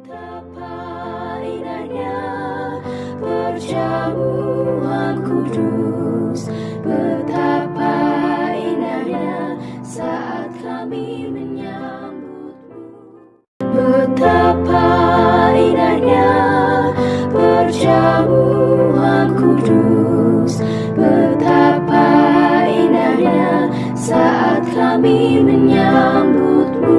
Betapa indahnya perjamuan kudus, betapa indahnya saat kami menyambutmu. Betapa indahnya perjamuan kudus, betapa indahnya saat kami menyambutmu.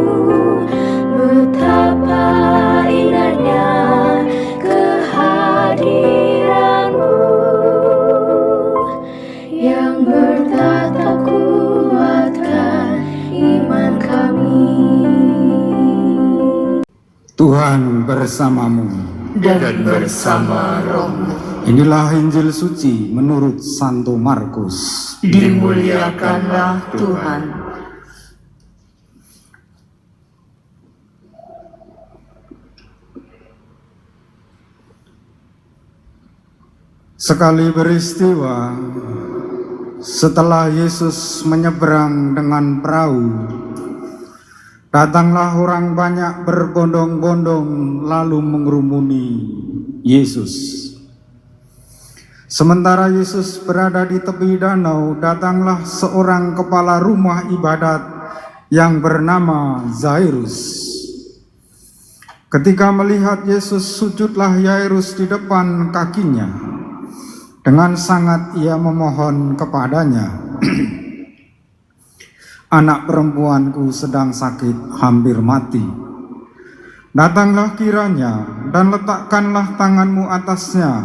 Betapa indahnya kehadiranmu yang bertatap kuatkan iman kami. Tuhan bersamamu dan bersama rohmu. Inilah Injil suci menurut Santo Markus. Dimuliakanlah Tuhan. Sekali peristiwa, setelah Yesus menyeberang dengan perahu, datanglah orang banyak berbondong-bondong lalu mengerumuni Yesus. Sementara Yesus berada di tepi danau, datanglah seorang kepala rumah ibadat yang bernama Zairus. Ketika melihat Yesus, sujudlah Yairus di depan kakinya. Dengan sangat ia memohon kepadanya, "Anak perempuanku sedang sakit, hampir mati. Datanglah kiranya dan letakkanlah tanganmu atasnya,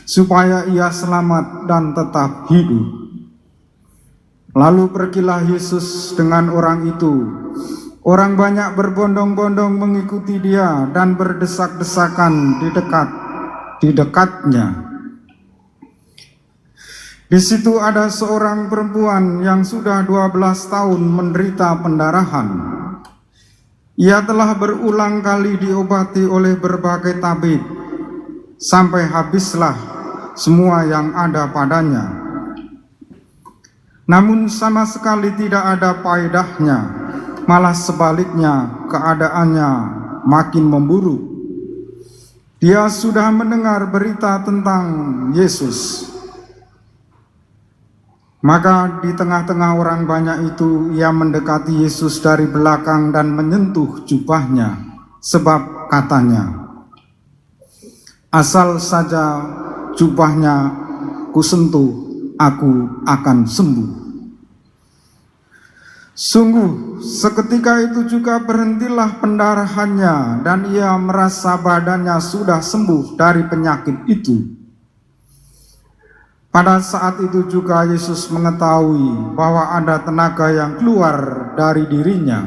supaya ia selamat dan tetap hidup." Lalu pergilah Yesus dengan orang itu. Orang banyak berbondong-bondong mengikuti dia dan berdesak-desakan di dekatnya. Di situ ada seorang perempuan yang sudah 12 tahun menderita pendarahan. Ia telah berulang kali diobati oleh berbagai tabib, sampai habislah semua yang ada padanya. Namun sama sekali tidak ada faedahnya, malah sebaliknya keadaannya makin memburuk. Dia sudah mendengar berita tentang Yesus. Maka di tengah-tengah orang banyak itu, ia mendekati Yesus dari belakang dan menyentuh jubahnya, sebab katanya, "Asal saja jubahnya kusentuh, aku akan sembuh." Sungguh, seketika itu juga berhentilah pendarahannya dan ia merasa badannya sudah sembuh dari penyakit itu. Pada saat itu juga Yesus mengetahui bahwa ada tenaga yang keluar dari dirinya.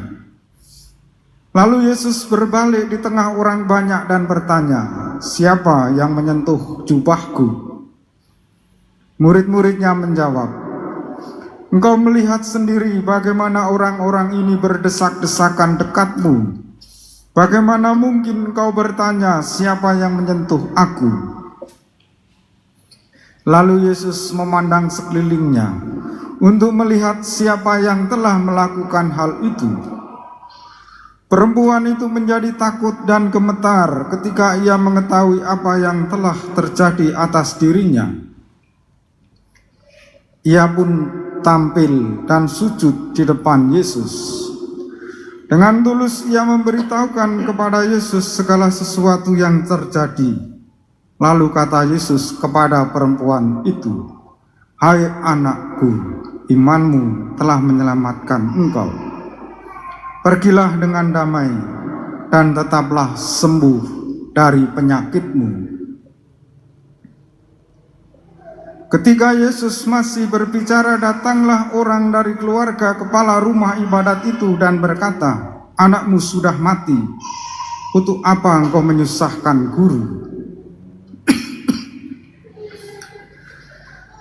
Lalu Yesus berbalik di tengah orang banyak dan bertanya, "Siapa yang menyentuh jubahku?" Murid-muridnya menjawab, "Engkau melihat sendiri bagaimana orang-orang ini berdesak-desakan dekatmu. Bagaimana mungkin engkau bertanya, siapa yang menyentuh aku?" Lalu Yesus memandang sekelilingnya untuk melihat siapa yang telah melakukan hal itu. Perempuan itu menjadi takut dan gemetar ketika ia mengetahui apa yang telah terjadi atas dirinya. Ia pun tampil dan sujud di depan Yesus. Dengan tulus ia memberitahukan kepada Yesus segala sesuatu yang terjadi. Lalu kata Yesus kepada perempuan itu, "Hai anakku, imanmu telah menyelamatkan engkau. Pergilah dengan damai dan tetaplah sembuh dari penyakitmu." Ketika Yesus masih berbicara, datanglah orang dari keluarga kepala rumah ibadat itu dan berkata, "Anakmu sudah mati. Untuk apa engkau menyusahkan guru?"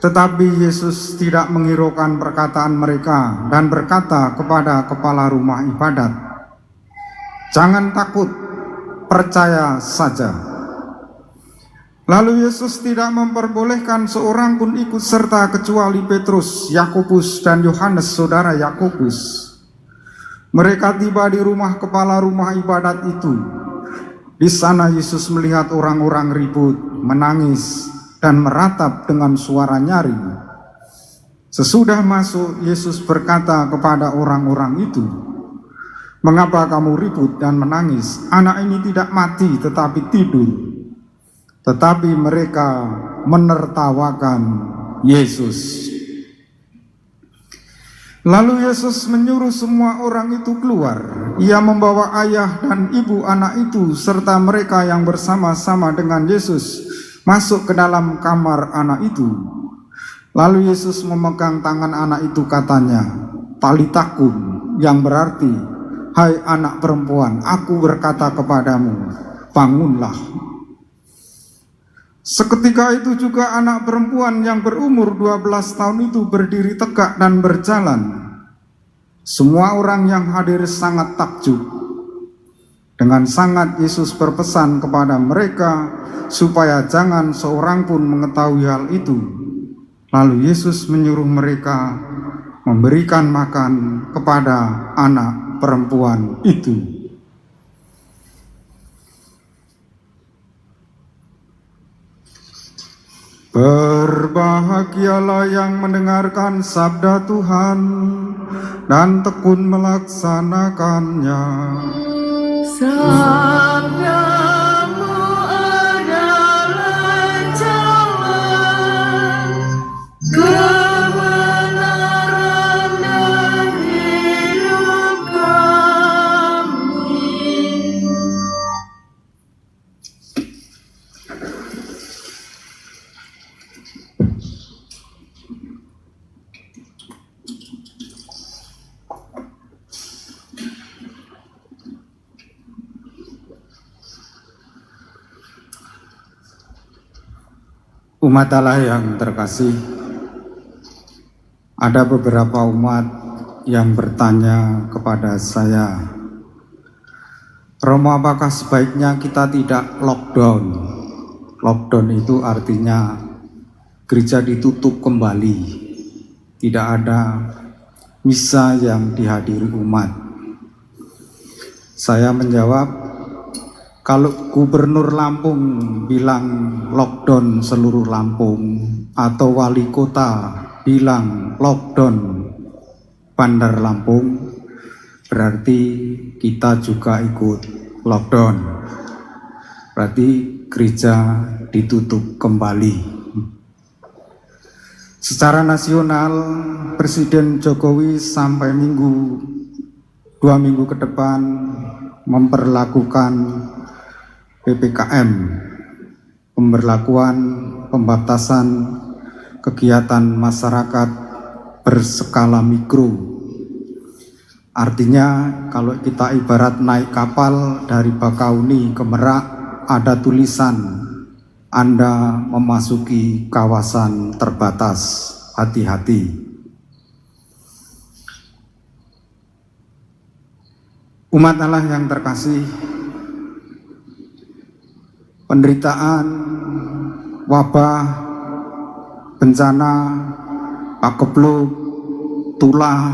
Tetapi Yesus tidak menghiraukan perkataan mereka dan berkata kepada kepala rumah ibadat, "Jangan takut, percaya saja." Lalu Yesus tidak memperbolehkan seorang pun ikut serta kecuali Petrus, Yakobus, dan Yohanes saudara Yakobus. Mereka tiba di rumah kepala rumah ibadat itu. Di sana Yesus melihat orang-orang ribut, menangis, dan meratap dengan suara nyaring. Sesudah masuk, Yesus berkata kepada orang-orang itu, "Mengapa kamu ribut dan menangis? Anak ini tidak mati tetapi tidur." Tetapi mereka menertawakan Yesus. Lalu Yesus menyuruh semua orang itu keluar. Ia membawa ayah dan ibu anak itu serta mereka yang bersama-sama dengan Yesus masuk ke dalam kamar anak itu. Lalu Yesus memegang tangan anak itu, katanya, "Talita kum," yang berarti, "Hai anak perempuan, aku berkata kepadamu, bangunlah." Seketika itu juga anak perempuan yang berumur 12 tahun itu berdiri tegak dan berjalan. Semua orang yang hadir sangat takjub. Dengan sangat Yesus berpesan kepada mereka supaya jangan seorang pun mengetahui hal itu. Lalu Yesus menyuruh mereka memberikan makan kepada anak perempuan itu. Berbahagialah yang mendengarkan sabda Tuhan dan tekun melaksanakannya. Sabdamu adalah jalan, kebenaran dan hidup kami. Umat Allah yang terkasih, ada beberapa umat yang bertanya kepada saya, "Romo, apakah sebaiknya kita tidak lockdown?" Lockdown itu artinya gereja ditutup kembali, tidak ada misa yang dihadiri umat. Saya menjawab, kalau Gubernur Lampung bilang lockdown seluruh Lampung, atau wali kota bilang lockdown Bandar Lampung, berarti kita juga ikut lockdown. Berarti gereja ditutup kembali. Secara nasional, Presiden Jokowi sampai 2 minggu ke depan memperlakukan PPKM, pemberlakuan pembatasan kegiatan masyarakat berskala mikro. Artinya kalau kita ibarat naik kapal dari Bakauni ke Merak, ada tulisan, Anda memasuki kawasan terbatas, hati-hati. Umat Allah yang terkasih, penderitaan, wabah, bencana, pakebluk, tulah,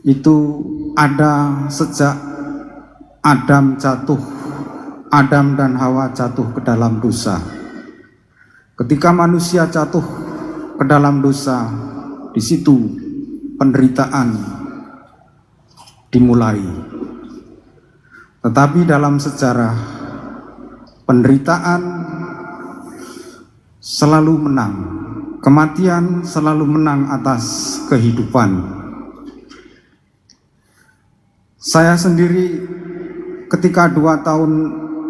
itu ada sejak Adam dan Hawa jatuh ke dalam dosa. Ketika manusia jatuh ke dalam dosa, di situ penderitaan dimulai. Tetapi dalam sejarah, penderitaan selalu menang, kematian selalu menang atas kehidupan. Saya sendiri ketika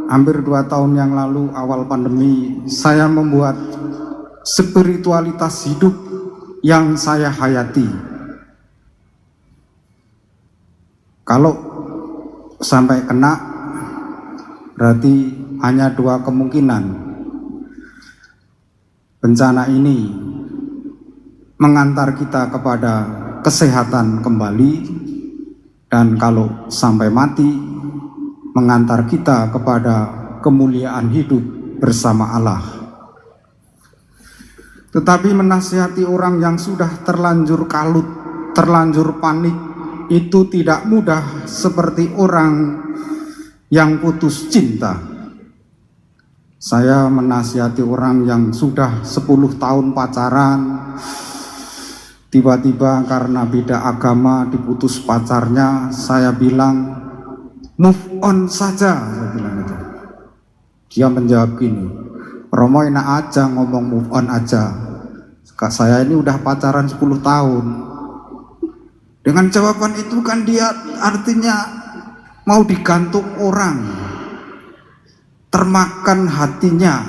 hampir 2 tahun yang lalu awal pandemi, saya membuat spiritualitas hidup yang saya hayati. Kalau sampai kena, berarti hanya 2 kemungkinan. Bencana ini mengantar kita kepada kesehatan kembali, dan kalau sampai mati, mengantar kita kepada kemuliaan hidup bersama Allah. Tetapi menasihati orang yang sudah terlanjur kalut, terlanjur panik, itu tidak mudah seperti orang yang putus cinta. Saya menasihati orang yang sudah 10 tahun pacaran, tiba-tiba karena beda agama diputus pacarnya, saya bilang move on saja, saya bilang itu. Dia menjawab gini, Romo enak aja ngomong move on aja, saya ini udah pacaran 10 tahun. Dengan jawaban itu kan dia artinya mau digantung orang, termakan hatinya,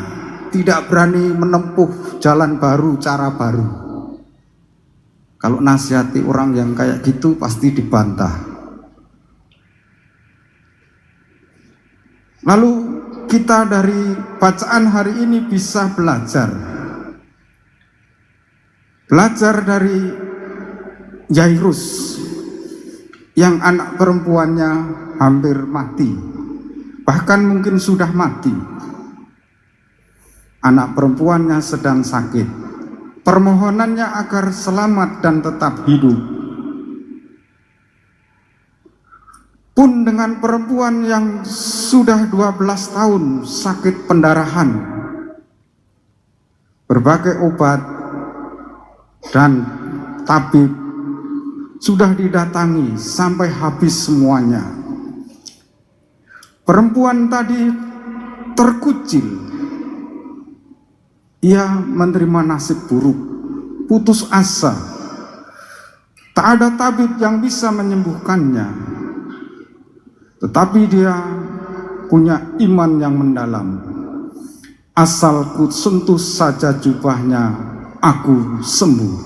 tidak berani menempuh jalan baru, cara baru. Kalau nasihati orang yang kayak gitu pasti dibantah. Lalu kita dari bacaan hari ini bisa belajar dari Yairus yang anak perempuannya hampir mati, bahkan mungkin sudah mati. Anak perempuannya sedang sakit, permohonannya agar selamat dan tetap hidup. Pun dengan perempuan yang sudah 12 tahun sakit pendarahan, berbagai obat dan tabib sudah didatangi sampai habis semuanya. Perempuan tadi terkucil. Ia menerima nasib buruk, putus asa. Tak ada tabib yang bisa menyembuhkannya. Tetapi dia punya iman yang mendalam. Asal ku sentuh saja jubahnya, aku sembuh.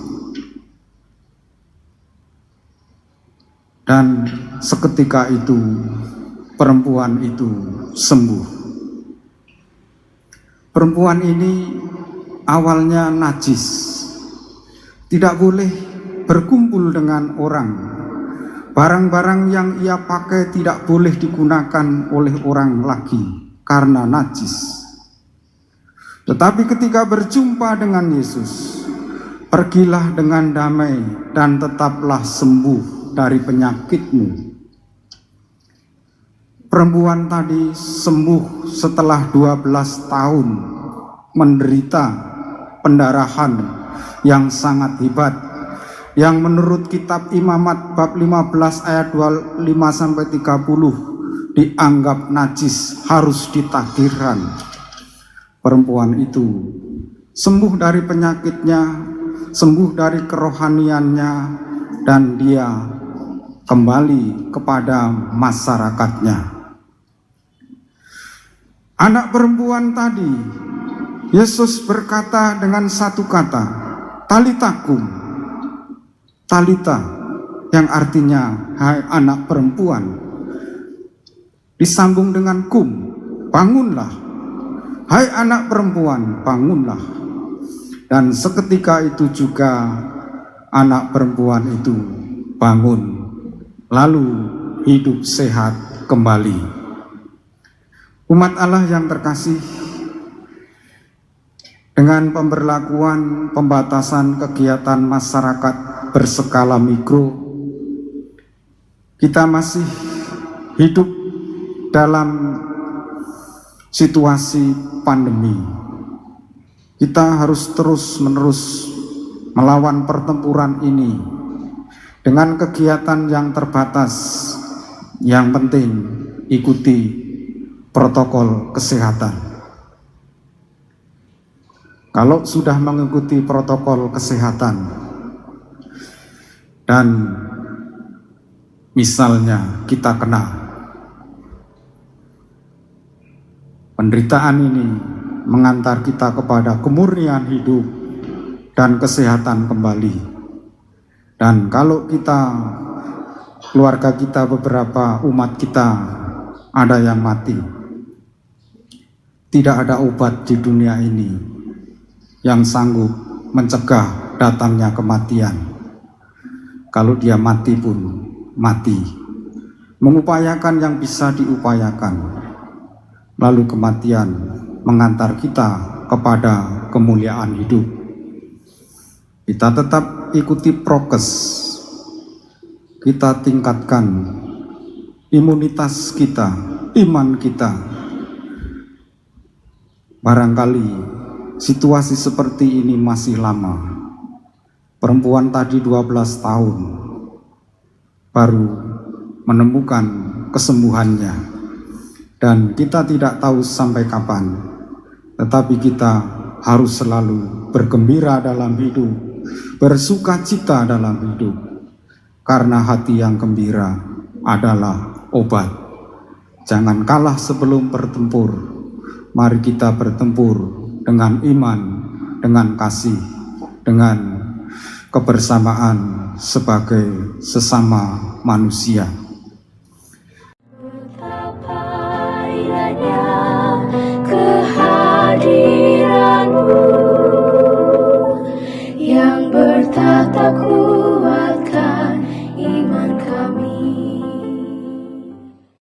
Dan seketika itu perempuan itu sembuh. Perempuan ini awalnya najis, tidak boleh berkumpul dengan orang. Barang-barang yang ia pakai tidak boleh digunakan oleh orang lagi karena najis. Tetapi ketika berjumpa dengan Yesus, pergilah dengan damai dan tetaplah sembuh dari penyakitmu. Perempuan tadi sembuh setelah 12 tahun menderita pendarahan yang sangat hebat, yang menurut kitab Imamat bab 15 ayat 25-30 dianggap najis, harus ditahdirkan. Perempuan itu sembuh dari penyakitnya, sembuh dari kerohaniannya, dan dia kembali kepada masyarakatnya. Anak perempuan tadi, Yesus berkata dengan satu kata, talitakum, talita, yang artinya hai anak perempuan, disambung dengan kum, bangunlah, hai anak perempuan, bangunlah. Dan seketika itu juga anak perempuan itu bangun, lalu hidup sehat kembali. Umat Allah yang terkasih, dengan pemberlakuan pembatasan kegiatan masyarakat berskala mikro, kita masih hidup dalam situasi pandemi. Kita harus terus-menerus melawan pertempuran ini dengan kegiatan yang terbatas. Yang penting ikuti protokol kesehatan. Kalau sudah mengikuti protokol kesehatan dan misalnya kita kena penderitaan ini, mengantar kita kepada kemurnian hidup dan kesehatan kembali. Dan kalau kita, keluarga kita, beberapa umat kita ada yang mati, tidak ada obat di dunia ini yang sanggup mencegah datangnya kematian. Kalau dia mati pun mati, mengupayakan yang bisa diupayakan, lalu kematian mengantar kita kepada kemuliaan hidup. Kita tetap ikuti prokes, kita tingkatkan imunitas kita, iman kita. Barangkali situasi seperti ini masih lama. Perempuan tadi 12 tahun baru menemukan kesembuhannya, dan kita tidak tahu sampai kapan, tetapi kita harus selalu bergembira dalam hidup, bersuka cita dalam hidup, karena hati yang gembira adalah obat. Jangan kalah sebelum bertempur. Mari kita bertempur dengan iman, dengan kasih, dengan kebersamaan sebagai sesama manusia. Betapa indahnya